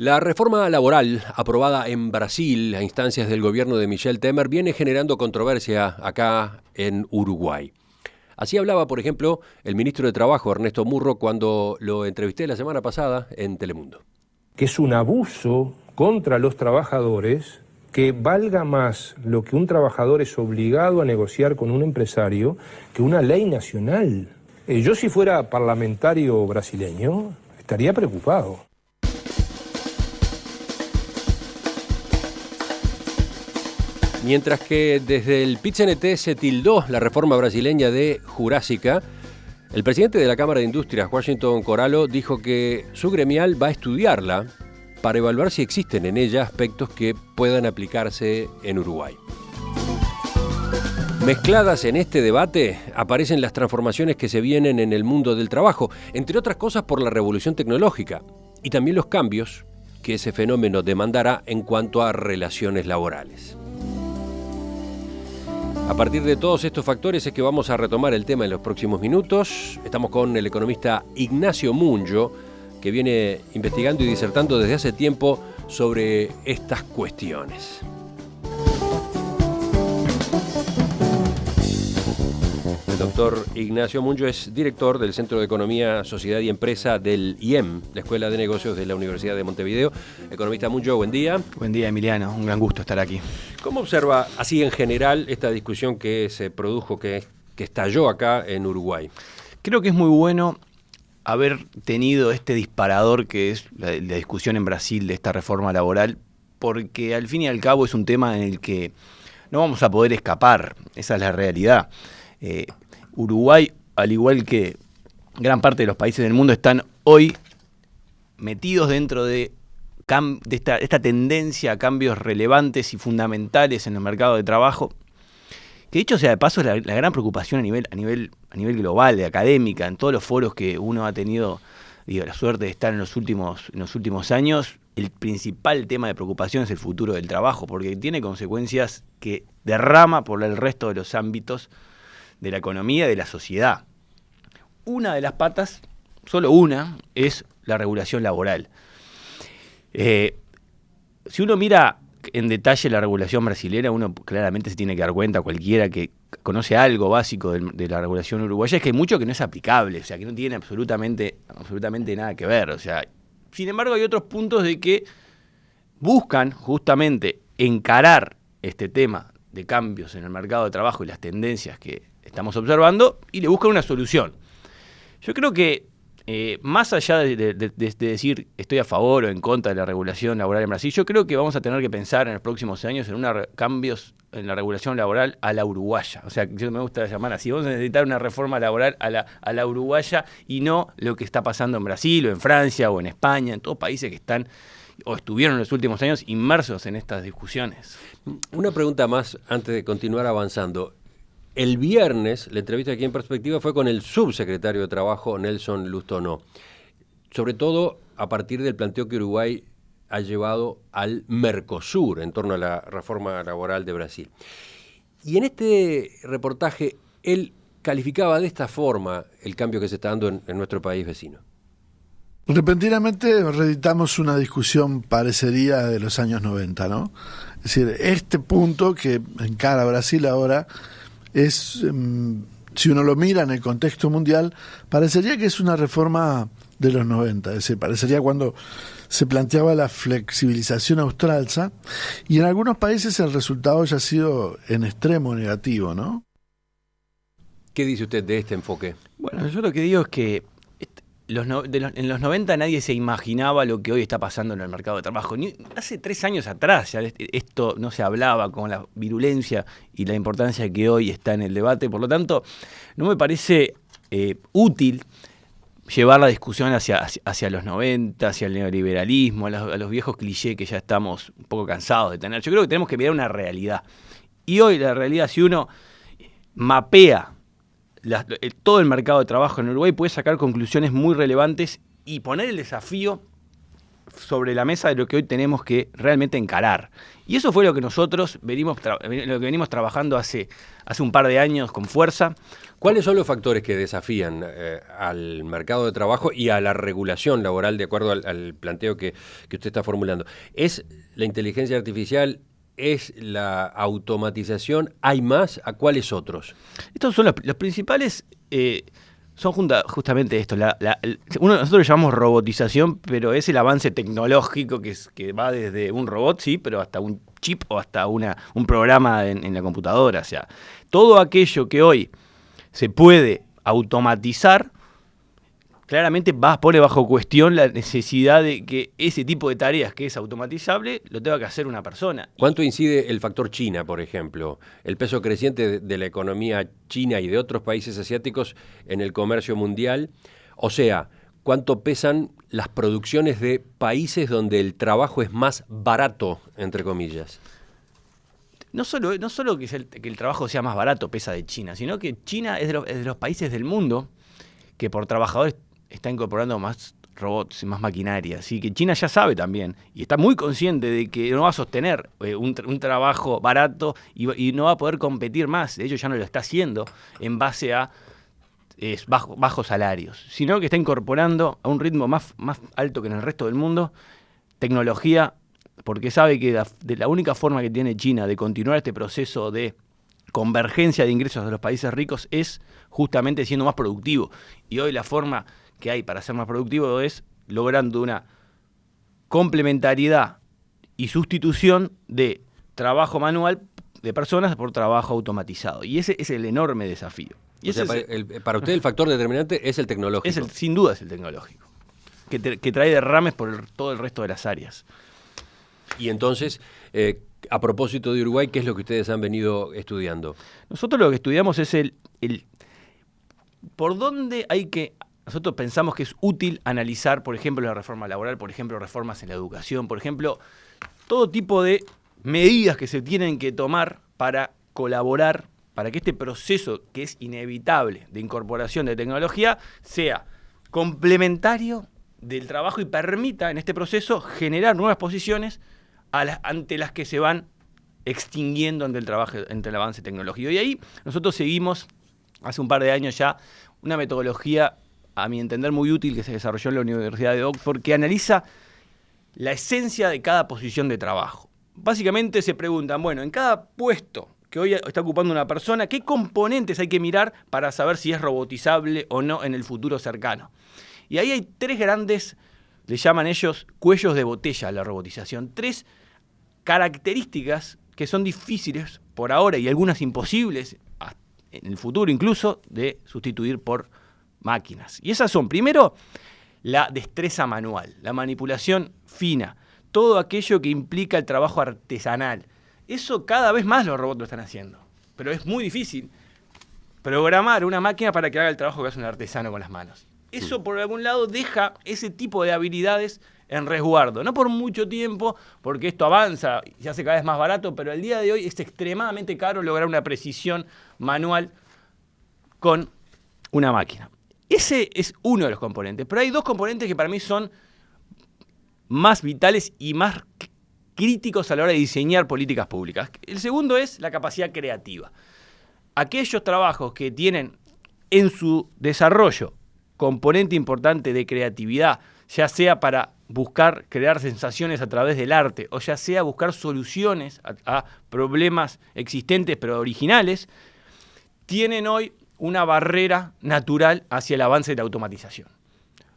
La reforma laboral aprobada en Brasil a instancias del gobierno de Michel Temer viene generando controversia acá en Uruguay. Así hablaba, por ejemplo, el ministro de Trabajo, Ernesto Murro, cuando lo entrevisté la semana pasada en Telemundo. Que es un abuso contra los trabajadores, que valga más lo que un trabajador es obligado a negociar con un empresario que una ley nacional. Yo, si fuera parlamentario brasileño, estaría preocupado. Mientras que desde el PIT-CNT se tildó la reforma brasileña de jurásica, el presidente de la Cámara de Industrias, Washington Corallo, dijo que su gremial va a estudiarla para evaluar si existen en ella aspectos que puedan aplicarse en Uruguay. Mezcladas en este debate aparecen las transformaciones que se vienen en el mundo del trabajo, entre otras cosas por la revolución tecnológica, y también los cambios que ese fenómeno demandará en cuanto a relaciones laborales. A partir de todos estos factores es que vamos a retomar el tema en los próximos minutos. Estamos con el economista Ignacio Munjo, que viene investigando y disertando desde hace tiempo sobre estas cuestiones. El doctor Ignacio Munjo es director del Centro de Economía, Sociedad y Empresa del IEM, la Escuela de Negocios de la Universidad de Montevideo. Economista Munjo, buen día. Buen día, Emiliano. Un gran gusto estar aquí. ¿Cómo observa, así en general, esta discusión que se produjo, que estalló acá en Uruguay? Creo que es muy bueno haber tenido este disparador que es la discusión en Brasil de esta reforma laboral, porque al fin y al cabo es un tema en el que no vamos a poder escapar. Esa es la realidad. Uruguay, al igual que gran parte de los países del mundo, están hoy metidos dentro de esta tendencia a cambios relevantes y fundamentales en el mercado de trabajo, que dicho sea de paso es la gran preocupación a nivel global, de académica, en todos los foros que uno ha tenido la suerte de estar en los últimos años. El principal tema de preocupación es el futuro del trabajo, porque tiene consecuencias que derrama por el resto de los ámbitos de la economía y de la sociedad. Una de las patas, solo una, es la regulación laboral. Si uno mira en detalle la regulación brasilera, uno claramente se tiene que dar cuenta, cualquiera que conoce algo básico de la regulación uruguaya, es que hay mucho que no es aplicable, o sea, que no tiene absolutamente nada que ver. O sea, sin embargo, hay otros puntos de que buscan justamente encarar este tema de cambios en el mercado de trabajo y las tendencias que estamos observando y le buscan una solución. Yo creo que más allá de decir estoy a favor o en contra de la regulación laboral en Brasil, yo creo que vamos a tener que pensar en los próximos años en cambios en la regulación laboral a la uruguaya. O sea, yo me gusta llamar así, vamos a necesitar una reforma laboral a la uruguaya y no lo que está pasando en Brasil o en Francia o en España, en todos países que están o estuvieron en los últimos años inmersos en estas discusiones. Una pregunta más antes de continuar avanzando. El viernes, la entrevista aquí en Perspectiva fue con el subsecretario de Trabajo, Nelson Lustono, sobre todo a partir del planteo que Uruguay ha llevado al Mercosur en torno a la reforma laboral de Brasil. Y en este reportaje, él calificaba de esta forma el cambio que se está dando en nuestro país vecino. Repentinamente reeditamos una discusión parecería de los años 90, ¿no? Es decir, este punto que encara Brasil ahora es, si uno lo mira en el contexto mundial, parecería que es una reforma de los 90, es decir, parecería cuando se planteaba la flexibilización a ultranza, y en algunos países el resultado ya ha sido en extremo negativo, ¿no? ¿Qué dice usted de este enfoque? Bueno, yo lo que digo es que en los 90 nadie se imaginaba lo que hoy está pasando en el mercado de trabajo. Hace 3 años atrás ya esto no se hablaba con la virulencia y la importancia que hoy está en el debate. Por lo tanto, no me parece útil llevar la discusión hacia los 90, hacia el neoliberalismo, a los viejos clichés que ya estamos un poco cansados de tener. Yo creo que tenemos que mirar una realidad. Y hoy la realidad, si uno mapea todo el mercado de trabajo en Uruguay, puede sacar conclusiones muy relevantes y poner el desafío sobre la mesa de lo que hoy tenemos que realmente encarar. Y eso fue lo que nosotros venimos trabajando hace un par de años con fuerza. ¿Cuáles son los factores que desafían al mercado de trabajo y a la regulación laboral de acuerdo al planteo que usted está formulando? ¿Es la inteligencia artificial? ¿Es la automatización? ¿Hay más? ¿A cuáles otros? Estos son los principales... son justamente esto. Nosotros lo llamamos robotización, pero es el avance tecnológico que va desde un robot, sí, pero hasta un chip o hasta un programa en la computadora. O sea, todo aquello que hoy se puede automatizar, claramente pone bajo cuestión la necesidad de que ese tipo de tareas que es automatizable lo tenga que hacer una persona. ¿Cuánto incide el factor China, por ejemplo? El peso creciente de la economía china y de otros países asiáticos en el comercio mundial. O sea, ¿cuánto pesan las producciones de países donde el trabajo es más barato, entre comillas? No solo que el trabajo sea más barato pesa de China, sino que China es de los países del mundo que por trabajadores está incorporando más robots y más maquinaria. Así que China ya sabe también y está muy consciente de que no va a sostener un trabajo barato y no va a poder competir más. De hecho, ya no lo está haciendo en base a bajos salarios, sino que está incorporando a un ritmo más alto que en el resto del mundo tecnología, porque sabe que de la única forma que tiene China de continuar este proceso de convergencia de ingresos de los países ricos es justamente siendo más productivo. Y hoy la forma que hay para ser más productivo es logrando una complementariedad y sustitución de trabajo manual de personas por trabajo automatizado. Y ese es el enorme desafío. Y para usted el factor determinante es el tecnológico. Sin duda es el tecnológico, que trae derrames por todo el resto de las áreas. Y entonces, a propósito de Uruguay, ¿qué es lo que ustedes han venido estudiando? Nosotros lo que estudiamos es por dónde hay que... Nosotros pensamos que es útil analizar, por ejemplo, la reforma laboral, por ejemplo, reformas en la educación, por ejemplo, todo tipo de medidas que se tienen que tomar para colaborar, para que este proceso que es inevitable de incorporación de tecnología sea complementario del trabajo y permita en este proceso generar nuevas posiciones ante las que se van extinguiendo ante el avance tecnológico. Y ahí nosotros seguimos, hace un par de años ya, una metodología, a mi entender, muy útil que se desarrolló en la Universidad de Oxford, que analiza la esencia de cada posición de trabajo. Básicamente se preguntan, bueno, en cada puesto que hoy está ocupando una persona, ¿qué componentes hay que mirar para saber si es robotizable o no en el futuro cercano? Y ahí hay tres grandes, le llaman ellos, cuellos de botella a la robotización. Tres características que son difíciles por ahora y algunas imposibles en el futuro incluso de sustituir por máquinas. Y esas son, primero, la destreza manual, la manipulación fina, todo aquello que implica el trabajo artesanal. Eso cada vez más los robots lo están haciendo, pero es muy difícil programar una máquina para que haga el trabajo que hace un artesano con las manos. Eso, por algún lado, deja ese tipo de habilidades en resguardo. No por mucho tiempo, porque esto avanza y se hace cada vez más barato, pero al día de hoy es extremadamente caro lograr una precisión manual con una máquina. Ese es uno de los componentes, pero hay dos componentes que para mí son más vitales y más críticos a la hora de diseñar políticas públicas. El segundo es la capacidad creativa. Aquellos trabajos que tienen en su desarrollo componente importante de creatividad, ya sea para buscar crear sensaciones a través del arte, o ya sea buscar soluciones a problemas existentes pero originales, tienen hoy una barrera natural hacia el avance de la automatización.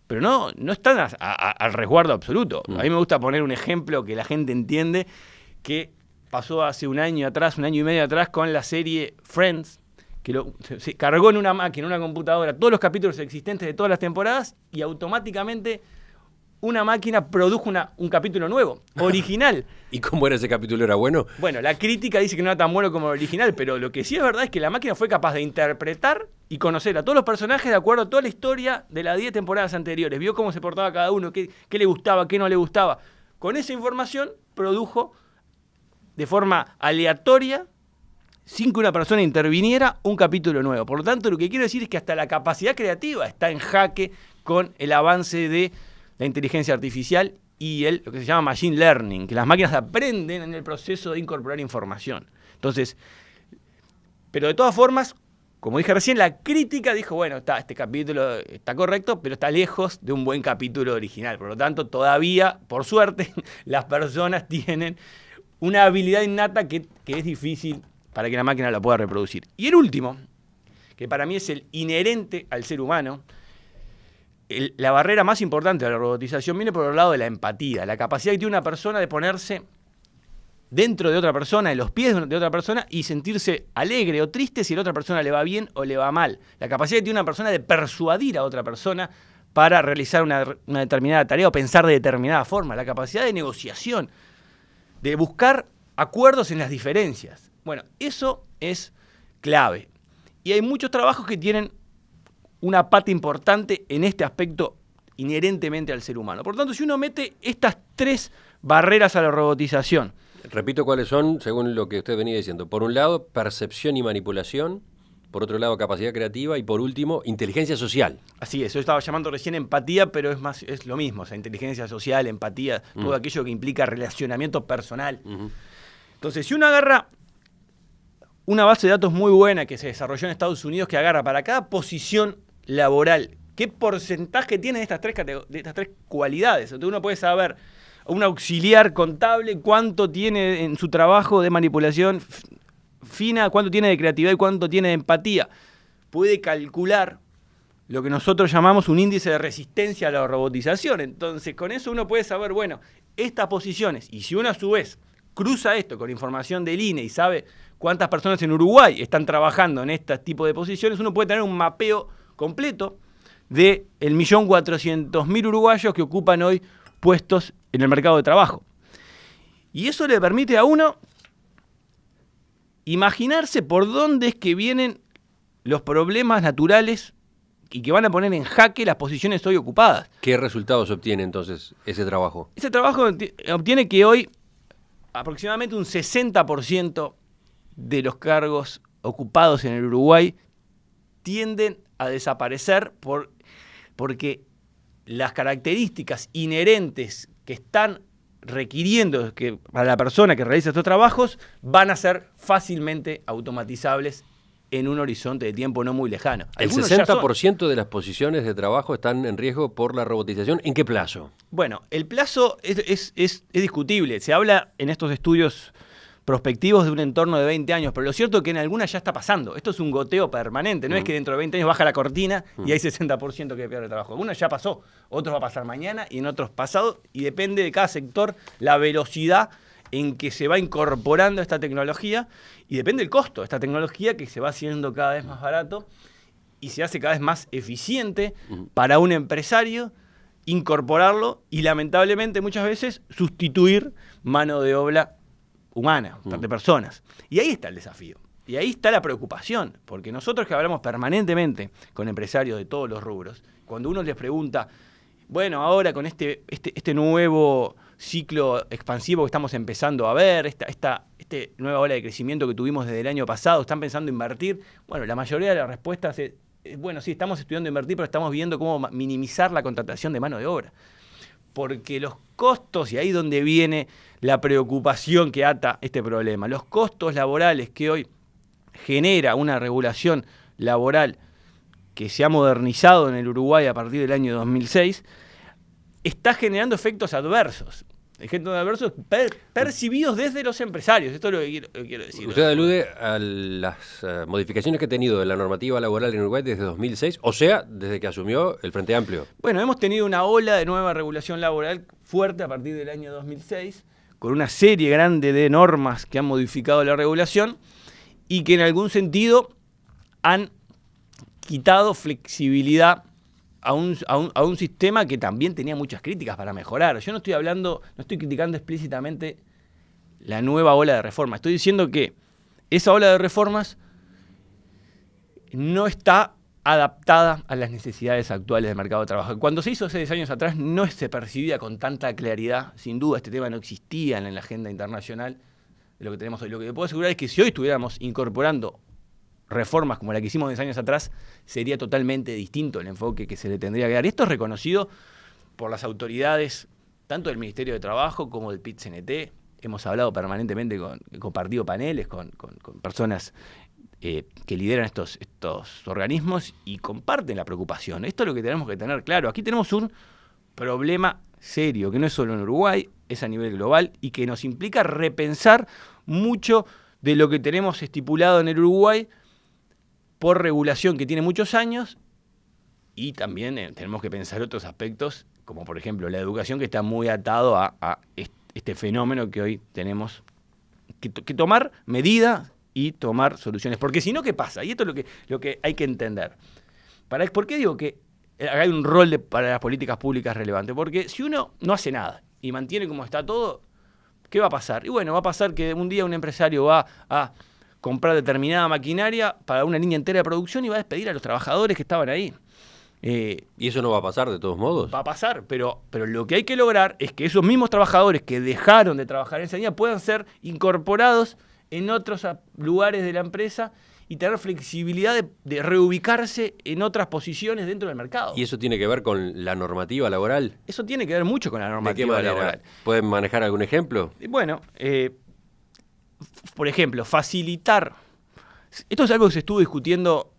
Pero no están al resguardo absoluto. A mí me gusta poner un ejemplo que la gente entiende, que pasó hace un año y medio atrás con la serie Friends, que se cargó en una máquina, en una computadora, todos los capítulos existentes de todas las temporadas y automáticamente una máquina produjo un capítulo nuevo, original. ¿Y cómo era ese capítulo? ¿Era bueno? Bueno, la crítica dice que no era tan bueno como el original, pero lo que sí es verdad es que la máquina fue capaz de interpretar y conocer a todos los personajes de acuerdo a toda la historia de las 10 temporadas anteriores. Vio cómo se portaba cada uno, qué le gustaba, qué no le gustaba. Con esa información produjo de forma aleatoria, sin que una persona interviniera, un capítulo nuevo. Por lo tanto, lo que quiero decir es que hasta la capacidad creativa está en jaque con el avance de la inteligencia artificial y lo que se llama machine learning, que las máquinas aprenden en el proceso de incorporar información. Entonces, pero de todas formas, como dije recién, la crítica dijo, bueno, este capítulo está correcto, pero está lejos de un buen capítulo original. Por lo tanto, todavía, por suerte, las personas tienen una habilidad innata que es difícil para que la máquina la pueda reproducir. Y el último, que para mí es el inherente al ser humano, la barrera más importante de la robotización viene por el lado de la empatía, la capacidad que tiene una persona de ponerse dentro de otra persona, en los pies de otra persona, y sentirse alegre o triste si a la otra persona le va bien o le va mal. La capacidad que tiene una persona de persuadir a otra persona para realizar una determinada tarea o pensar de determinada forma. La capacidad de negociación, de buscar acuerdos en las diferencias. Bueno, eso es clave. Y hay muchos trabajos que tienen una pata importante en este aspecto inherentemente al ser humano. Por lo tanto, si uno mete estas 3 barreras a la robotización. Repito cuáles son, según lo que usted venía diciendo. Por un lado, percepción y manipulación. Por otro lado, capacidad creativa. Y por último, inteligencia social. Así es, yo estaba llamando recién empatía, pero es lo mismo. O sea, inteligencia social, empatía, todo aquello que implica relacionamiento personal. Entonces, si uno agarra una base de datos muy buena que se desarrolló en Estados Unidos, que agarra para cada posición laboral qué porcentaje tiene de estas 3 cualidades. Entonces uno puede saber, un auxiliar contable, cuánto tiene en su trabajo de manipulación fina, cuánto tiene de creatividad y cuánto tiene de empatía. Puede calcular lo que nosotros llamamos un índice de resistencia a la robotización. Entonces, con eso uno puede saber, bueno, estas posiciones, y si uno a su vez cruza esto con información del INE y sabe cuántas personas en Uruguay están trabajando en este tipo de posiciones, uno puede tener un mapeo completo de 1.400.000 uruguayos que ocupan hoy puestos en el mercado de trabajo. Y eso le permite a uno imaginarse por dónde es que vienen los problemas naturales y que van a poner en jaque las posiciones hoy ocupadas. ¿Qué resultados obtiene entonces ese trabajo? Ese trabajo obtiene que hoy aproximadamente un 60% de los cargos ocupados en el Uruguay tienden a desaparecer porque las características inherentes que están requiriendo que para la persona que realiza estos trabajos van a ser fácilmente automatizables en un horizonte de tiempo no muy lejano. El 60% de las posiciones de trabajo están en riesgo por la robotización. ¿En qué plazo? Bueno, el plazo es discutible. Se habla en estos estudios prospectivos de un entorno de 20 años, pero lo cierto es que en algunas ya está pasando. Esto es un goteo permanente, no es que dentro de 20 años baja la cortina y hay 60% que pierde trabajo. Algunos ya pasó, otros va a pasar mañana y en otros pasado, y depende de cada sector la velocidad en que se va incorporando esta tecnología y depende del costo de esta tecnología, que se va haciendo cada vez más barato y se hace cada vez más eficiente para un empresario incorporarlo y lamentablemente muchas veces sustituir mano de obra humana, de personas. Y ahí está el desafío. Y ahí está la preocupación, porque nosotros que hablamos permanentemente con empresarios de todos los rubros, cuando uno les pregunta, bueno, ahora con este nuevo ciclo expansivo que estamos empezando a ver, esta nueva ola de crecimiento que tuvimos desde el año pasado, ¿están pensando invertir? Bueno, la mayoría de las respuestas es, bueno, sí, estamos estudiando invertir, pero estamos viendo cómo minimizar la contratación de mano de obra. Porque los costos, y ahí es donde viene la preocupación que ata este problema, los costos laborales que hoy genera una regulación laboral que se ha modernizado en el Uruguay a partir del año 2006, está generando efectos adversos. Efectos adversos percibidos desde los empresarios. Esto es lo que quiero decir. Usted alude a las modificaciones que ha tenido de la normativa laboral en Uruguay desde 2006, o sea, desde que asumió el Frente Amplio. Bueno, hemos tenido una ola de nueva regulación laboral fuerte a partir del año 2006, con una serie grande de normas que han modificado la regulación y que en algún sentido han quitado flexibilidad a un sistema que también tenía muchas críticas para mejorar. Yo no estoy criticando explícitamente la nueva ola de reformas. Estoy diciendo que esa ola de reformas no está adaptada a las necesidades actuales del mercado de trabajo. Cuando se hizo hace 10 años atrás no se percibía con tanta claridad. Sin duda este tema no existía en la agenda internacional de lo que tenemos hoy. Lo que puedo asegurar es que si hoy estuviéramos incorporando reformas como la que hicimos 10 años atrás, sería totalmente distinto el enfoque que se le tendría que dar. Esto es reconocido por las autoridades tanto del Ministerio de Trabajo como del PIT-CNT. Hemos hablado permanentemente, compartido paneles con personas que lideran estos organismos y comparten la preocupación. Esto es lo que tenemos que tener claro. Aquí tenemos un problema serio, que no es solo en Uruguay, es a nivel global y que nos implica repensar mucho de lo que tenemos estipulado en el Uruguay por regulación que tiene muchos años, y también tenemos que pensar otros aspectos, como por ejemplo la educación, que está muy atado a este fenómeno que hoy tenemos que tomar medidas y tomar soluciones. Porque si no, ¿qué pasa? Y esto es lo que hay que entender. ¿Por qué digo que hay un rol para las políticas públicas relevante? Porque si uno no hace nada y mantiene como está todo, ¿qué va a pasar? Y bueno, va a pasar que un día un empresario va a comprar determinada maquinaria para una línea entera de producción y va a despedir a los trabajadores que estaban ahí. ¿Y eso no va a pasar de todos modos? Va a pasar, pero lo que hay que lograr es que esos mismos trabajadores que dejaron de trabajar en esa línea puedan ser incorporados en otros lugares de la empresa y tener flexibilidad de reubicarse en otras posiciones dentro del mercado. ¿Y eso tiene que ver con la normativa laboral? Eso tiene que ver mucho con la normativa laboral. ¿Pueden manejar algún ejemplo? Bueno, por ejemplo, facilitar. Esto es algo que se estuvo discutiendo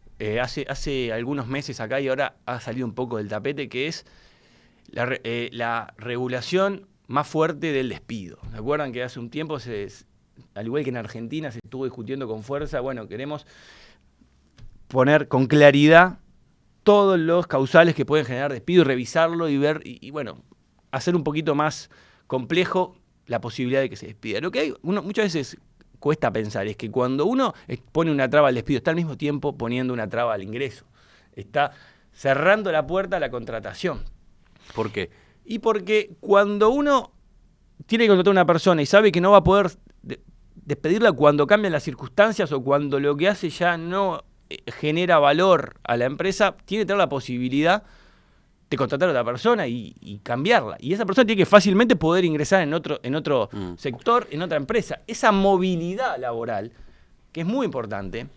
hace algunos meses acá y ahora ha salido un poco del tapete, que es la regulación más fuerte del despido. ¿Se acuerdan que hace un tiempo, al igual que en Argentina, se estuvo discutiendo con fuerza? Bueno, queremos poner con claridad todos los causales que pueden generar despido y revisarlo y ver, y bueno, hacer un poquito más complejo la posibilidad de que se despida. Lo que hay, muchas veces cuesta pensar es que cuando uno pone una traba al despido, está al mismo tiempo poniendo una traba al ingreso. Está cerrando la puerta a la contratación. ¿Por qué? Y porque cuando uno tiene que contratar a una persona y sabe que no va a poder despedirla cuando cambian las circunstancias o cuando lo que hace ya no genera valor a la empresa, tiene que tener la posibilidad de contratar a otra persona y cambiarla. Y esa persona tiene que fácilmente poder ingresar en otro sector, en otra empresa. Esa movilidad laboral, que es muy importante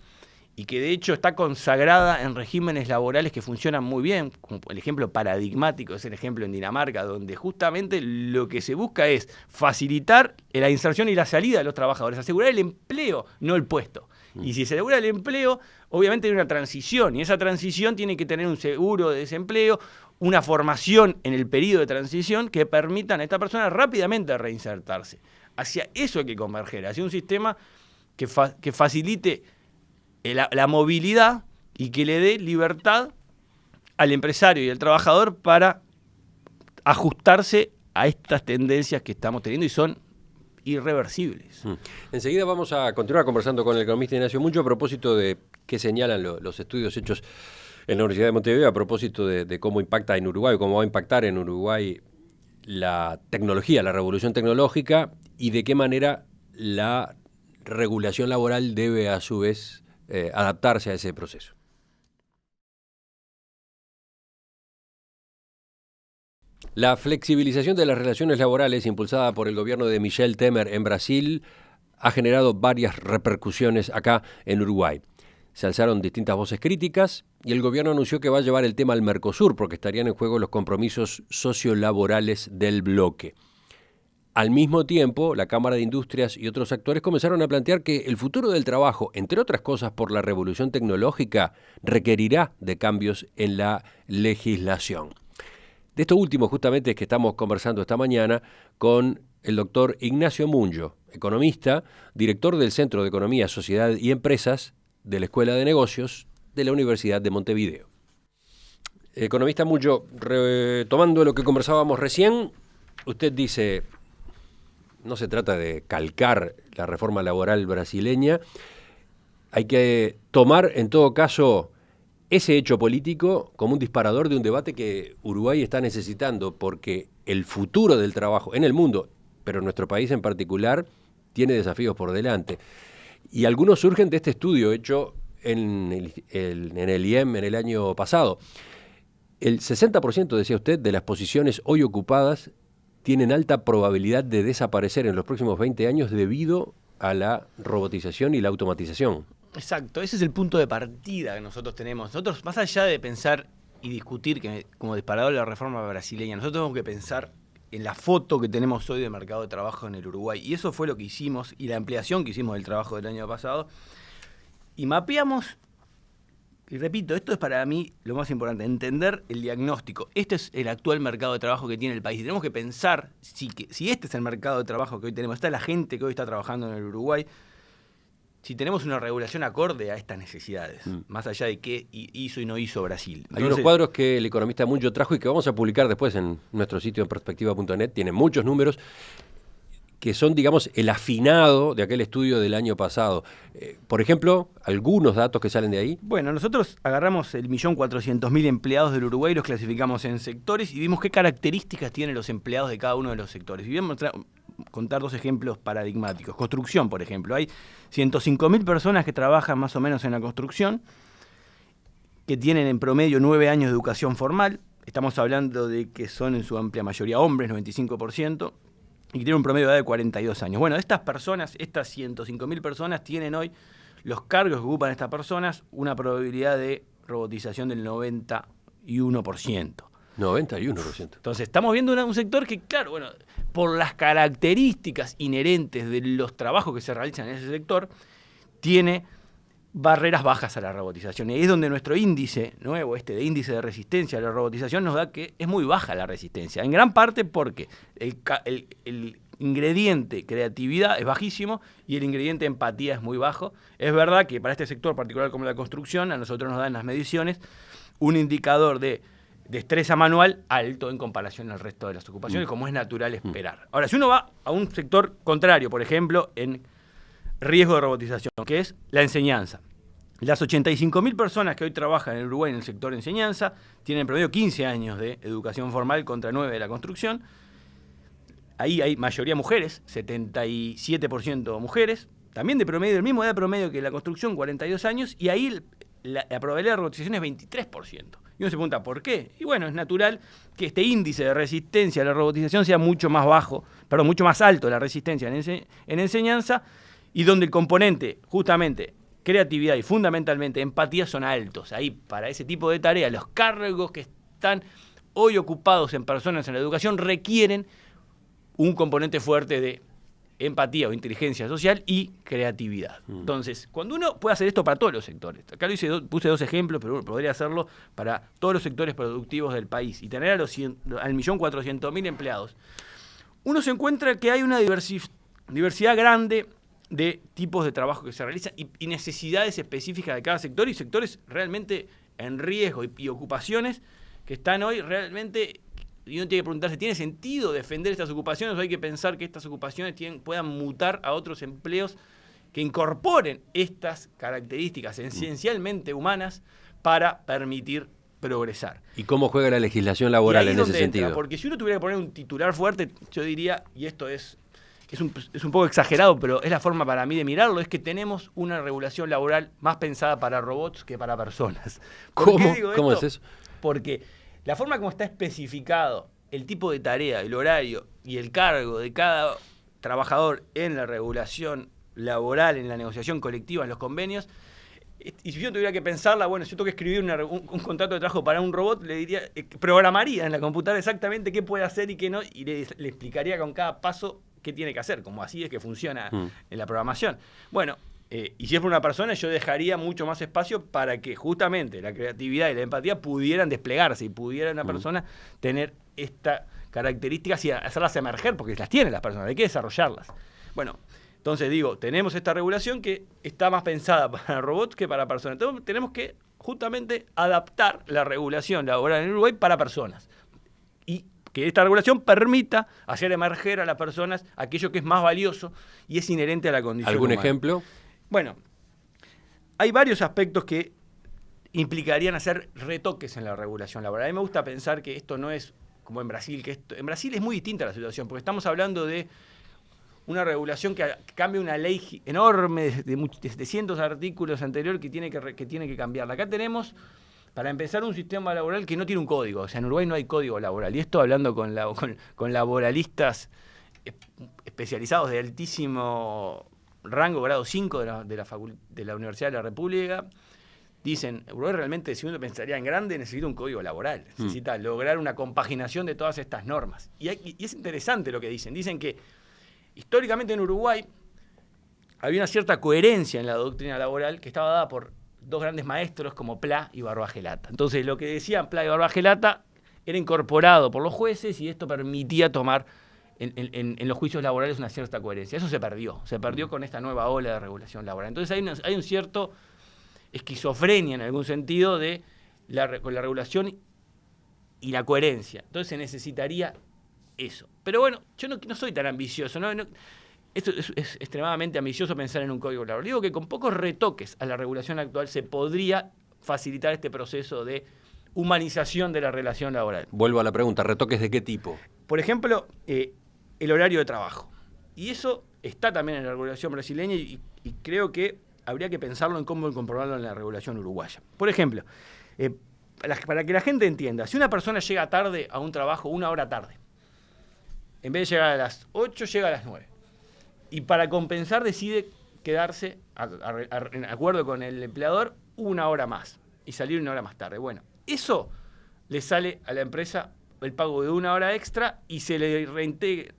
y que de hecho está consagrada en regímenes laborales que funcionan muy bien, como el ejemplo paradigmático es el ejemplo en Dinamarca, donde justamente lo que se busca es facilitar la inserción y la salida de los trabajadores, asegurar el empleo, no el puesto. Y si se asegura el empleo, obviamente hay una transición, y esa transición tiene que tener un seguro de desempleo, una formación en el periodo de transición que permitan a esta persona rápidamente reinsertarse. Hacia eso hay que converger, hacia un sistema que facilite la movilidad y que le dé libertad al empresario y al trabajador para ajustarse a estas tendencias que estamos teniendo y son irreversibles. Enseguida vamos a continuar conversando con el economista Ignacio Muncho a propósito de qué señalan los estudios hechos en la Universidad de Montevideo a propósito de cómo impacta en Uruguay, cómo va a impactar en Uruguay la tecnología, la revolución tecnológica y de qué manera la regulación laboral debe a su vez adaptarse a ese proceso. La flexibilización de las relaciones laborales impulsada por el gobierno de Michel Temer en Brasil ha generado varias repercusiones acá en Uruguay. Se alzaron distintas voces críticas y el gobierno anunció que va a llevar el tema al Mercosur porque estarían en juego los compromisos sociolaborales del bloque. Al mismo tiempo, la Cámara de Industrias y otros actores comenzaron a plantear que el futuro del trabajo, entre otras cosas por la revolución tecnológica, requerirá de cambios en la legislación. De esto último justamente es que estamos conversando esta mañana con el doctor Ignacio Muncho, economista, director del Centro de Economía, Sociedad y Empresas de la Escuela de Negocios de la Universidad de Montevideo. Economista Muncho, retomando lo que conversábamos recién, usted dice, no se trata de calcar la reforma laboral brasileña, hay que tomar en todo caso ese hecho político como un disparador de un debate que Uruguay está necesitando porque el futuro del trabajo en el mundo, pero en nuestro país en particular, tiene desafíos por delante. Y algunos surgen de este estudio hecho en el IEM en el año pasado. El 60%, decía usted, de las posiciones hoy ocupadas tienen alta probabilidad de desaparecer en los próximos 20 años debido a la robotización y la automatización. Exacto, ese es el punto de partida que nosotros tenemos. Nosotros, más allá de pensar y discutir que como disparador de la reforma brasileña, nosotros tenemos que pensar en la foto que tenemos hoy del mercado de trabajo en el Uruguay. Y eso fue lo que hicimos, y la ampliación que hicimos del trabajo del año pasado. Y mapeamos, y repito, esto es para mí lo más importante, entender el diagnóstico. Este es el actual mercado de trabajo que tiene el país. Y tenemos que pensar si este es el mercado de trabajo que hoy tenemos, esta es la gente que hoy está trabajando en el Uruguay, si tenemos una regulación acorde a estas necesidades, más allá de qué hizo y no hizo Brasil. Hay unos cuadros que el economista Muncho trajo y que vamos a publicar después en nuestro sitio en perspectiva.net, tienen muchos números, que son, digamos, el afinado de aquel estudio del año pasado. Por ejemplo, algunos datos que salen de ahí. Bueno, nosotros agarramos el 1.400.000 empleados del Uruguay, los clasificamos en sectores y vimos qué características tienen los empleados de cada uno de los sectores. Y vamos a contar 2 ejemplos paradigmáticos. Construcción, por ejemplo. Hay 105.000 personas que trabajan más o menos en la construcción, que tienen en promedio 9 años de educación formal. Estamos hablando de que son en su amplia mayoría hombres, 95%, y que tienen un promedio de edad de 42 años. Bueno, estas personas, estas 105.000 personas, tienen hoy los cargos que ocupan estas personas una probabilidad de robotización del 91%. 91%. Entonces, estamos viendo un sector que, claro, bueno, por las características inherentes de los trabajos que se realizan en ese sector, tiene barreras bajas a la robotización. Y ahí es donde nuestro índice nuevo, de índice de resistencia a la robotización, nos da que es muy baja la resistencia. En gran parte porque el ingrediente creatividad es bajísimo y el ingrediente empatía es muy bajo. Es verdad que para este sector particular como la construcción, a nosotros nos dan las mediciones un indicador de destreza manual alto en comparación al resto de las ocupaciones, como es natural esperar. Ahora, si uno va a un sector contrario, por ejemplo, en riesgo de robotización, que es la enseñanza. Las 85.000 personas que hoy trabajan en Uruguay en el sector de enseñanza tienen en promedio 15 años de educación formal contra 9 de la construcción. Ahí hay mayoría mujeres, 77% mujeres, también de promedio, el mismo edad promedio que la construcción, 42 años, y ahí la probabilidad de robotización es 23%. Y uno se pregunta, ¿por qué? Y bueno, es natural que este índice de resistencia a la robotización sea mucho más mucho más alto la resistencia en enseñanza, y donde el componente, justamente, creatividad y fundamentalmente empatía son altos. Ahí, para ese tipo de tareas, los cargos que están hoy ocupados en personas en la educación requieren un componente fuerte de empatía o inteligencia social y creatividad. Entonces, cuando uno puede hacer esto para todos los sectores, acá puse 2 ejemplos, pero uno podría hacerlo para todos los sectores productivos del país y tener al 1.400.000 empleados, uno se encuentra que hay una diversidad grande de tipos de trabajo que se realizan y necesidades específicas de cada sector, y sectores realmente en riesgo y ocupaciones que están hoy realmente. Y uno tiene que preguntarse, ¿tiene sentido defender estas ocupaciones o hay que pensar que estas ocupaciones puedan mutar a otros empleos que incorporen estas características esencialmente humanas para permitir progresar? ¿Y cómo juega la legislación laboral en ese sentido? Porque si uno tuviera que poner un titular fuerte, yo diría, y esto es un poco exagerado, pero es la forma para mí de mirarlo, es que tenemos una regulación laboral más pensada para robots que para personas. ¿Cómo? ¿Cómo es eso? Porque la forma como está especificado el tipo de tarea, el horario y el cargo de cada trabajador en la regulación laboral, en la negociación colectiva, en los convenios, y si yo tuviera que pensarla, bueno, si yo tengo que escribir un contrato de trabajo para un robot, le diría, programaría en la computadora exactamente qué puede hacer y qué no, y le explicaría con cada paso qué tiene que hacer, como así es que funciona en la programación. Bueno, y si es por una persona, yo dejaría mucho más espacio para que justamente la creatividad y la empatía pudieran desplegarse y pudiera una persona tener esta características y hacerlas emerger, porque las tienen las personas, hay que desarrollarlas. Bueno, entonces digo, tenemos esta regulación que está más pensada para robots que para personas. Entonces tenemos que justamente adaptar la regulación laboral en Uruguay para personas. Y que esta regulación permita hacer emerger a las personas aquello que es más valioso y es inherente a la condición ¿Algún humana. ejemplo? Bueno, hay varios aspectos que implicarían hacer retoques en la regulación laboral. A mí me gusta pensar que esto no es como en Brasil, en Brasil es muy distinta la situación, porque estamos hablando de una regulación que cambia una ley enorme de cientos de artículos anteriores que tiene que cambiarla. Acá tenemos, para empezar, un sistema laboral que no tiene un código. O sea, en Uruguay no hay código laboral. Y esto hablando con laboralistas especializados de altísimo rango, grado 5 de la Universidad de la República, dicen, Uruguay realmente, si uno pensaría en grande, necesita un código laboral, necesita lograr una compaginación de todas estas normas. Y es interesante lo que dicen. Dicen que históricamente en Uruguay había una cierta coherencia en la doctrina laboral que estaba dada por dos grandes maestros como Pla y Barbagelata. Entonces, lo que decían Pla y Barbagelata era incorporado por los jueces y esto permitía tomar en los juicios laborales una cierta coherencia. Eso se perdió con esta nueva ola de regulación laboral. Entonces, hay un cierto esquizofrenia en algún sentido con la regulación y la coherencia. Entonces, se necesitaría eso. Pero bueno, yo no soy tan ambicioso, ¿no? Esto es extremadamente ambicioso pensar en un código laboral. Digo que con pocos retoques a la regulación actual se podría facilitar este proceso de humanización de la relación laboral. Vuelvo a la pregunta, ¿retoques de qué tipo? Por ejemplo, el horario de trabajo. Y eso está también en la regulación brasileña y creo que habría que pensarlo en cómo incorporarlo en la regulación uruguaya. Por ejemplo, para que la gente entienda, si una persona llega tarde a un trabajo, 1 hora tarde, en vez de llegar a las 8, llega a las 9. Y para compensar decide quedarse, en acuerdo con el empleador, 1 hora más y salir 1 hora más tarde. Bueno, eso le sale a la empresa el pago de 1 hora extra y se le reintegra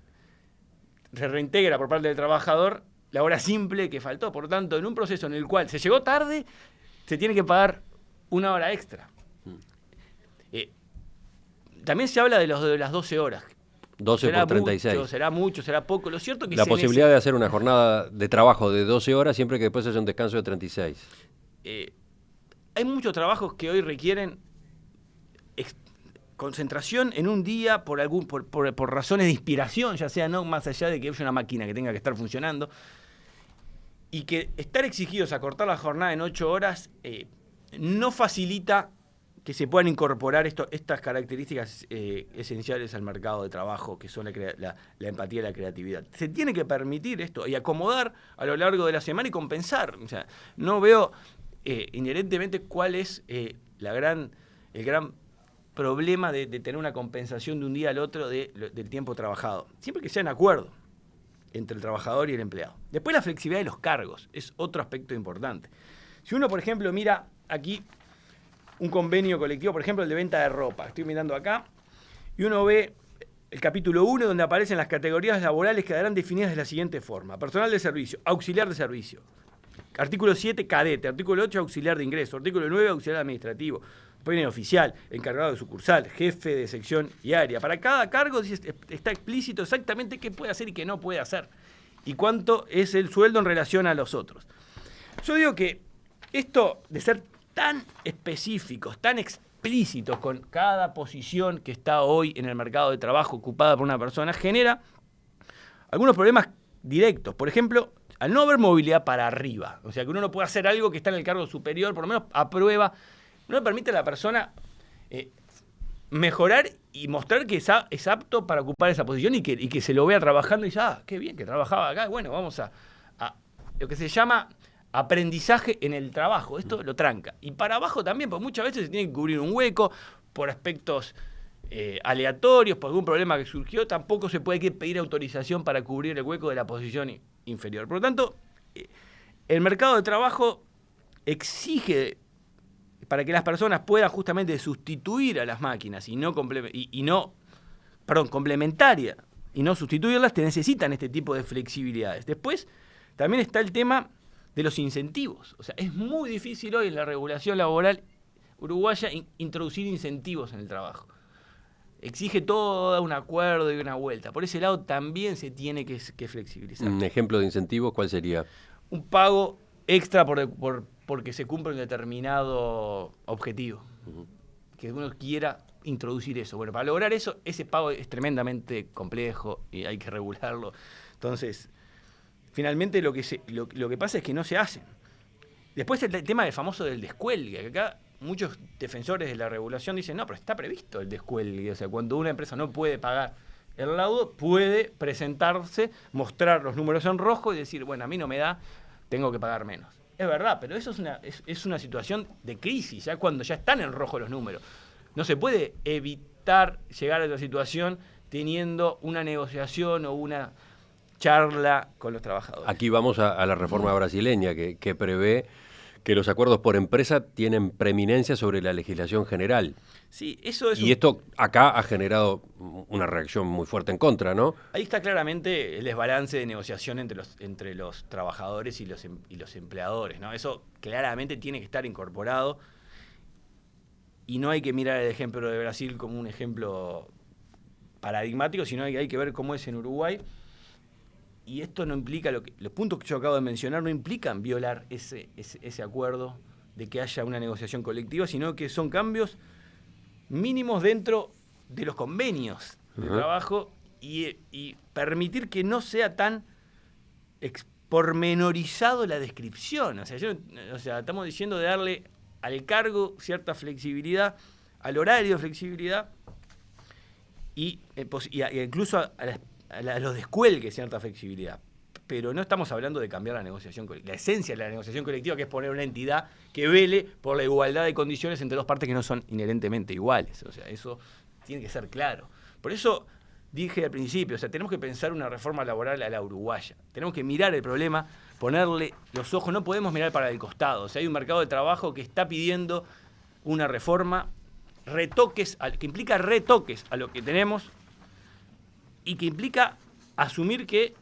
por parte del trabajador la hora simple que faltó. Por lo tanto, en un proceso en el cual se llegó tarde, se tiene que pagar 1 hora extra. También se habla de las 12 horas. 12 por 36. Será mucho, será poco. Lo cierto es que la posibilidad de hacer una jornada de trabajo de 12 horas siempre que después haya un descanso de 36. Hay muchos trabajos que hoy requieren concentración en un día por razones de inspiración, ya sea no más allá de que haya una máquina que tenga que estar funcionando, y que estar exigidos a cortar la jornada en 8 horas no facilita que se puedan incorporar estas características esenciales al mercado de trabajo, que son la empatía y la creatividad. Se tiene que permitir esto y acomodar a lo largo de la semana y compensar. O sea, no veo inherentemente cuál es el gran problema de tener una compensación de un día al otro del tiempo trabajado. Siempre que sea en acuerdo entre el trabajador y el empleado. Después la flexibilidad de los cargos es otro aspecto importante. Si uno, por ejemplo, mira aquí un convenio colectivo, por ejemplo, el de venta de ropa. Estoy mirando acá y uno ve el capítulo 1 donde aparecen las categorías laborales que quedarán definidas de la siguiente forma. Personal de servicio, auxiliar de servicio. Artículo 7, cadete. Artículo 8, auxiliar de ingreso. Artículo 9, auxiliar administrativo. Pene oficial, encargado de sucursal, jefe de sección y área. Para cada cargo está explícito exactamente qué puede hacer y qué no puede hacer. Y cuánto es el sueldo en relación a los otros. Yo digo que esto de ser tan específicos, tan explícitos con cada posición que está hoy en el mercado de trabajo ocupada por una persona, genera algunos problemas directos. Por ejemplo, al no haber movilidad para arriba, o sea, que uno no puede hacer algo que está en el cargo superior, por lo menos a prueba, no le permite a la persona mejorar y mostrar que es apto para ocupar esa posición y que se lo vea trabajando y dice, qué bien que trabajaba acá, bueno, vamos a lo que se llama aprendizaje en el trabajo. Esto lo tranca. Y para abajo también, porque muchas veces se tiene que cubrir un hueco por aspectos aleatorios, por algún problema que surgió, tampoco se puede pedir autorización para cubrir el hueco de la posición inferior. Por lo tanto, el mercado de trabajo exige, para que las personas puedan justamente sustituir a las máquinas complementarias y no sustituirlas, te necesitan este tipo de flexibilidades. Después, también está el tema de los incentivos. O sea, es muy difícil hoy en la regulación laboral uruguaya introducir incentivos en el trabajo. Exige todo un acuerdo y una vuelta. Por ese lado también se tiene que flexibilizar. Un ejemplo de incentivos, ¿cuál sería? Un pago extra porque se cumple un determinado objetivo. Uh-huh. Que uno quiera introducir eso. Bueno, para lograr eso, ese pago es tremendamente complejo y hay que regularlo. Entonces, finalmente lo que pasa es que no se hacen. Después el tema del famoso del descuelgue, que acá muchos defensores de la regulación dicen, no, pero está previsto el descuelgue. O sea, cuando una empresa no puede pagar el laudo, puede presentarse, mostrar los números en rojo y decir, bueno, a mí no me da, tengo que pagar menos. Es verdad, pero eso es una situación de crisis, ya cuando ya están en rojo los números. No se puede evitar llegar a esa situación teniendo una negociación o una charla con los trabajadores. Aquí vamos a la reforma brasileña que prevé que los acuerdos por empresa tienen preeminencia sobre la legislación general. Sí, eso es. Y esto acá ha generado una reacción muy fuerte en contra, ¿no? Ahí está claramente el desbalance de negociación entre los trabajadores y los empleadores, ¿no? Eso claramente tiene que estar incorporado. Y no hay que mirar el ejemplo de Brasil como un ejemplo paradigmático, sino hay que ver cómo es en Uruguay. Y esto no implica, los puntos que yo acabo de mencionar no implican violar ese acuerdo de que haya una negociación colectiva, sino que son cambios mínimos dentro de los convenios de trabajo y permitir que no sea tan pormenorizado la descripción. O sea, estamos diciendo de darle al cargo cierta flexibilidad, al horario flexibilidad y incluso a los descuelgues cierta flexibilidad. Pero no estamos hablando de cambiar la negociación colectiva. La esencia de la negociación colectiva, que es poner una entidad que vele por la igualdad de condiciones entre dos partes que no son inherentemente iguales. O sea, eso tiene que ser claro. Por eso dije al principio, o sea, tenemos que pensar una reforma laboral a la uruguaya. Tenemos que mirar el problema, ponerle los ojos, no podemos mirar para el costado. O sea, hay un mercado de trabajo que está pidiendo una reforma, que implica retoques a lo que tenemos y que implica asumir que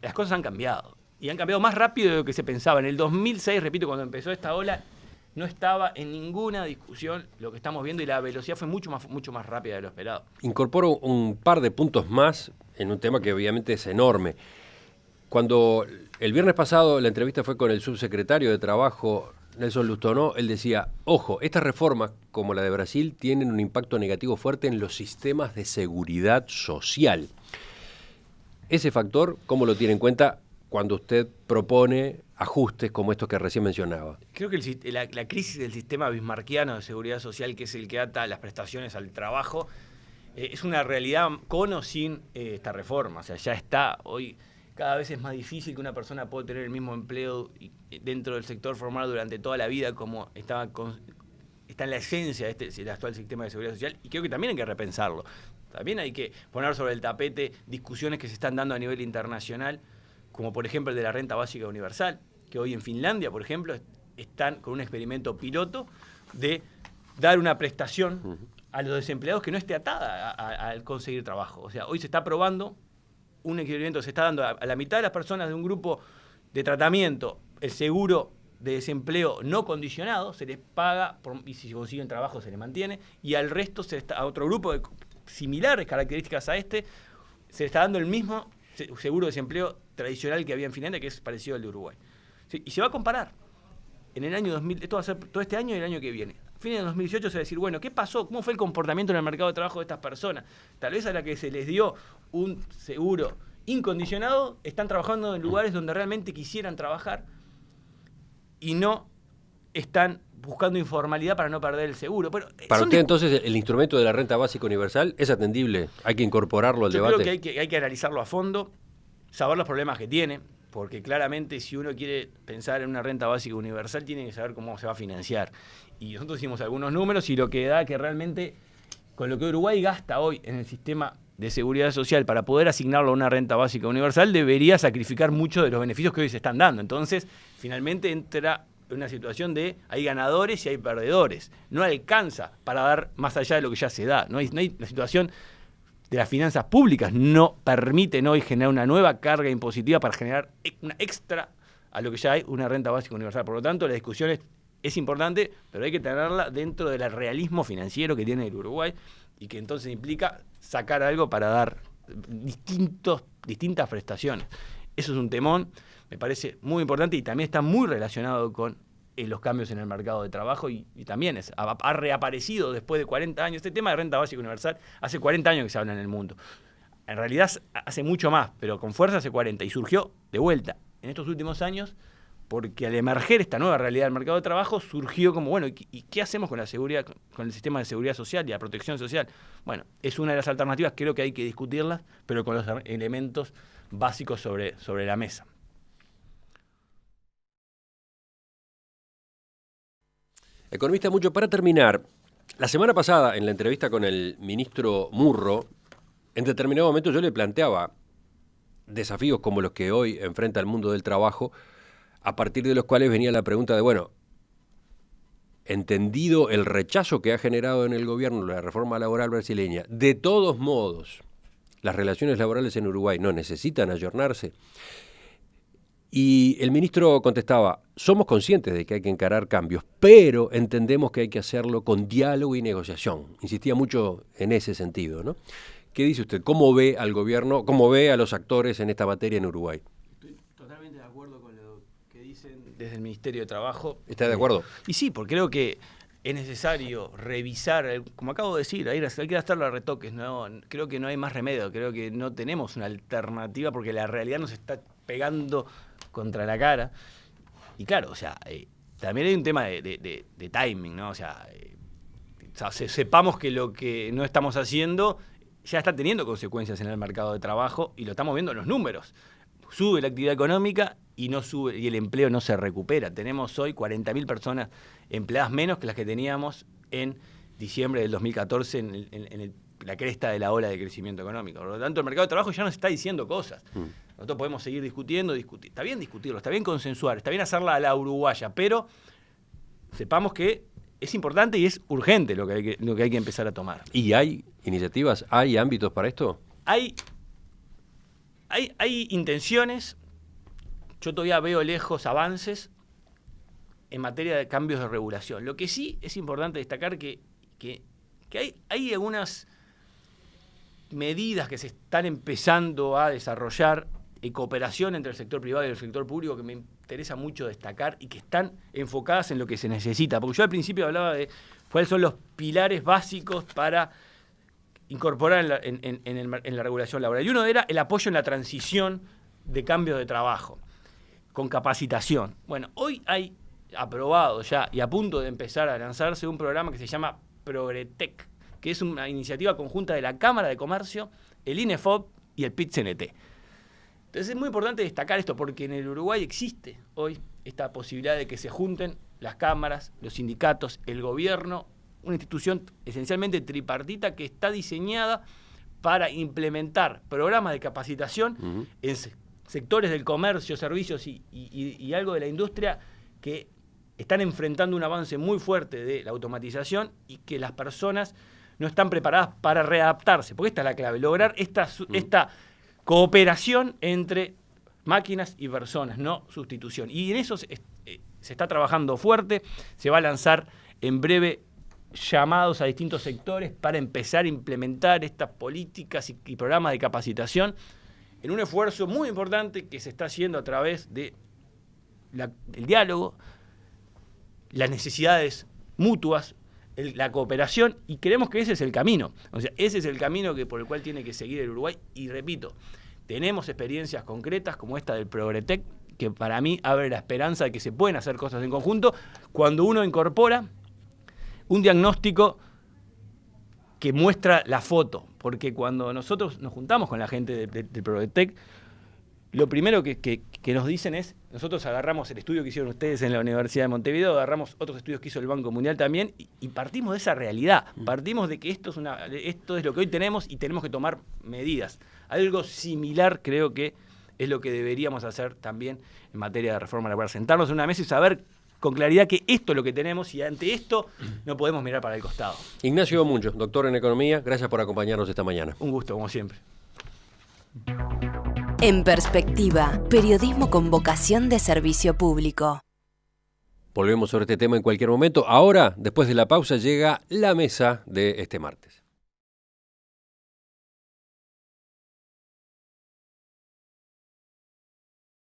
las cosas han cambiado. Y han cambiado más rápido de lo que se pensaba. En el 2006, repito, cuando empezó esta ola, no estaba en ninguna discusión lo que estamos viendo y la velocidad fue mucho más rápida de lo esperado. Incorporo un par de puntos más en un tema que obviamente es enorme. Cuando el viernes pasado la entrevista fue con el subsecretario de Trabajo, Nelson Lustonó, él decía, ojo, estas reformas, como la de Brasil, tienen un impacto negativo fuerte en los sistemas de seguridad social. Ese factor, ¿cómo lo tiene en cuenta cuando usted propone ajustes como estos que recién mencionaba? Creo que la crisis del sistema bismarquiano de seguridad social, que es el que ata las prestaciones al trabajo, es una realidad con o sin esta reforma. O sea, ya está hoy. Cada vez es más difícil que una persona pueda tener el mismo empleo dentro del sector formal durante toda la vida como está en la esencia de el actual sistema de seguridad social, y creo que también hay que repensarlo. También hay que poner sobre el tapete discusiones que se están dando a nivel internacional, como por ejemplo el de la renta básica universal, que hoy en Finlandia, por ejemplo, están con un experimento piloto de dar una prestación a los desempleados que no esté atada al conseguir trabajo. O sea, hoy se está probando un experimento, se está dando a la mitad de las personas de un grupo de tratamiento el seguro de desempleo no condicionado, se les paga y si consiguen trabajo se les mantiene, y al resto a otro grupo de similares características a se le está dando el mismo seguro de desempleo tradicional que había en Finlandia, que es parecido al de Uruguay. ¿Sí? Y se va a comparar en el año 2000, esto va a ser todo este año y el año que viene. A fines de 2018 se va a decir, bueno, ¿qué pasó? ¿Cómo fue el comportamiento en el mercado de trabajo de estas personas? Tal vez a la que se les dio un seguro incondicionado, están trabajando en lugares donde realmente quisieran trabajar y no están buscando informalidad para no perder el seguro. Pero para usted, entonces, el instrumento de la renta básica universal es atendible, hay que incorporarlo al debate. Yo creo que hay que analizarlo a fondo, saber los problemas que tiene, porque claramente si uno quiere pensar en una renta básica universal, tiene que saber cómo se va a financiar. Y nosotros hicimos algunos números y lo que da que realmente, con lo que Uruguay gasta hoy en el sistema de seguridad social para poder asignarlo a una renta básica universal, debería sacrificar muchos de los beneficios que hoy se están dando. Entonces, finalmente entra en una situación de hay ganadores y hay perdedores. No alcanza para dar más allá de lo que ya se da. No hay la situación de las finanzas públicas no permiten hoy generar una nueva carga impositiva para generar una extra a lo que ya hay una renta básica universal. Por lo tanto, la discusión es importante, pero hay que tenerla dentro del realismo financiero que tiene el Uruguay y que entonces implica sacar algo para dar distintas prestaciones. Eso es un temón, me parece muy importante y también está muy relacionado con los cambios en el mercado de trabajo y también ha reaparecido después de 40 años. Este tema de renta básica universal hace 40 años que se habla en el mundo. En realidad hace mucho más, pero con fuerza hace 40 y surgió de vuelta en estos últimos años porque al emerger esta nueva realidad del mercado de trabajo surgió como, bueno, ¿y qué hacemos con la seguridad, con el sistema de seguridad social y la protección social? Bueno, es una de las alternativas, creo que hay que discutirlas, pero con los elementos básicos sobre la mesa. Economista Mucho, para terminar, la semana pasada en la entrevista con el ministro Murro, en determinado momento yo le planteaba desafíos como los que hoy enfrenta el mundo del trabajo, a partir de los cuales venía la pregunta de, bueno, entendido el rechazo que ha generado en el gobierno la reforma laboral brasileña, de todos modos, las relaciones laborales en Uruguay no necesitan ayornarse. Y el ministro contestaba, somos conscientes de que hay que encarar cambios, pero entendemos que hay que hacerlo con diálogo y negociación. Insistía mucho en ese sentido, ¿no? ¿Qué dice usted? ¿Cómo ve al gobierno, cómo ve a los actores en esta materia en Uruguay? Estoy totalmente de acuerdo con lo que dicen desde el Ministerio de Trabajo. ¿Está de acuerdo? Y sí, porque creo que es necesario revisar, como acabo de decir, hay que gastarlo a retoques. No, creo que no hay más remedio, creo que no tenemos una alternativa porque la realidad nos está pegando contra la cara. Y claro, o sea, también hay un tema de timing, ¿no? O sea, sepamos que lo que no estamos haciendo ya está teniendo consecuencias en el mercado de trabajo y lo estamos viendo en los números. Sube la actividad económica y no sube y el empleo no se recupera. Tenemos hoy 40.000 personas empleadas menos que las que teníamos en diciembre del 2014 en la cresta de la ola de crecimiento económico. Por lo tanto, el mercado de trabajo ya nos está diciendo cosas. Nosotros podemos seguir discutiendo. Está bien discutirlo, está bien consensuar, está bien hacerla a la uruguaya, pero sepamos que es importante y es urgente lo que hay que empezar a tomar. ¿Y hay iniciativas, hay ámbitos para esto? Hay intenciones. Yo todavía veo lejos avances en materia de cambios de regulación. Lo que sí es importante destacar que hay algunas medidas que se están empezando a desarrollar en cooperación entre el sector privado y el sector público que me interesa mucho destacar y que están enfocadas en lo que se necesita. Porque yo al principio hablaba de cuáles son los pilares básicos para incorporar en la regulación laboral. Y uno era el apoyo en la transición de cambios de trabajo, con capacitación. Bueno, hoy hay aprobado ya y a punto de empezar a lanzarse un programa que se llama Progretec, que es una iniciativa conjunta de la Cámara de Comercio, el INEFOP y el PIT-CNT. Entonces es muy importante destacar esto porque en el Uruguay existe hoy esta posibilidad de que se junten las cámaras, los sindicatos, el gobierno, una institución esencialmente tripartita que está diseñada para implementar programas de capacitación en sectores del comercio, servicios y algo de la industria que están enfrentando un avance muy fuerte de la automatización y que las personas no están preparadas para readaptarse, porque esta es la clave, lograr esta cooperación entre máquinas y personas, no sustitución. Y en eso se está trabajando fuerte, se va a lanzar en breve llamados a distintos sectores para empezar a implementar estas políticas y programas de capacitación en un esfuerzo muy importante que se está haciendo a través de el diálogo, las necesidades mutuas, la cooperación, y creemos que ese es el camino. O sea, ese es el camino por el cual tiene que seguir el Uruguay. Y repito, tenemos experiencias concretas como esta del Progretec, que para mí abre la esperanza de que se pueden hacer cosas en conjunto cuando uno incorpora un diagnóstico que muestra la foto. Porque cuando nosotros nos juntamos con la gente del Progretec, lo primero que nos dicen es, nosotros agarramos el estudio que hicieron ustedes en la Universidad de Montevideo, agarramos otros estudios que hizo el Banco Mundial también, y partimos de esa realidad, partimos de que esto es lo que hoy tenemos y tenemos que tomar medidas. Algo similar creo que es lo que deberíamos hacer también en materia de reforma laboral, sentarnos en una mesa y saber con claridad que esto es lo que tenemos y ante esto no podemos mirar para el costado. Ignacio Muncho, doctor en Economía, gracias por acompañarnos esta mañana. Un gusto, como siempre. En Perspectiva, periodismo con vocación de servicio público. Volvemos sobre este tema en cualquier momento. Ahora, después de la pausa, llega la mesa de este martes.